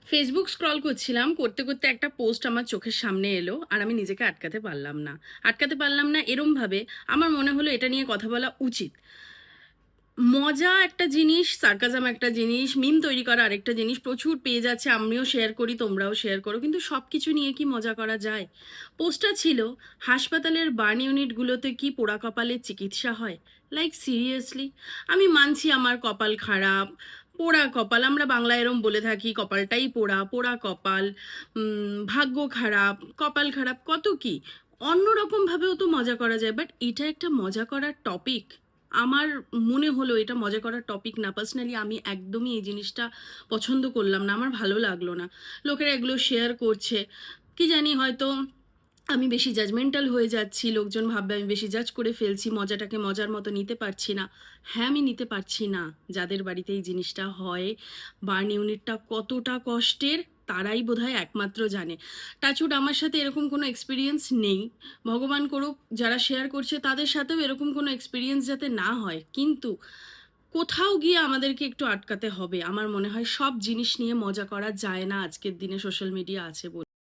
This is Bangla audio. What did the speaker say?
ফেসবুক স্ক্রল করছিলাম, করতে করতে একটা পোস্ট আমার চোখের সামনে এলো আর আমি নিজেকে আটকাতে পারলাম না এরমভাবে আমার মনে হলো এটা নিয়ে কথা বলা উচিত। মজা একটা জিনিস, সার্কাজম একটা জিনিস, মিম তৈরি করা আরেকটা জিনিস, প্রচুর পেজ আছে, আমিও শেয়ার করি, তোমরাও শেয়ার করো, কিন্তু সব কিছু নিয়ে কি মজা করা যায়? পোস্টটা ছিল, হাসপাতালের বার্ন ইউনিটগুলোতে কি পোড়া কপালের চিকিৎসা হয়? Like seriously? আমি মানছি আমার কপাল খারাপ, পোড়া কপাল, আমরা বাংলায় এরম বলে থাকি, কপালটাই পোড়া, পোড়া কপাল, ভাগ্য খারাপ, কপাল খারাপ, কত কি অন্যরকম ভাবেও তো মজা করা যায়, বাট এটা একটা মজা করার টপিক? আমার মনে হলো এটা মজা করার টপিক না। পার্সোনালি আমি একদমই এই জিনিসটা পছন্দ করলাম না, আমার ভালো লাগলো না। লোকেরা এগুলো শেয়ার করছে, কি জানি হয়তো আমি বেশি জাজমেন্টাল হয়ে যাচ্ছি, লোকজন ভাববে আমি বেশি জাজ করে ফেলছি, মজাটাকে মজার মতো নিতে পারছি না। হ্যাঁ, আমি নিতে পারছি না। যাদের বাড়িতে এই জিনিসটা হয়, বার্ন ইউনিটটা কতটা কষ্টের, তারাই বোধহয় একমাত্র জানে। টাচউড আমার সাথে এরকম কোনো এক্সপিরিয়েন্স নেই, ভগবান করুক যারা শেয়ার করছে তাদের সাথেও এরকম কোনো এক্সপিরিয়েন্স যাতে না হয়, কিন্তু কোথাও গিয়ে আমাদেরকে একটু আটকাতে হবে। আমার মনে হয় সব জিনিস নিয়ে মজা করা যায় না আজকের দিনে, সোশ্যাল মিডিয়া আছে বলে।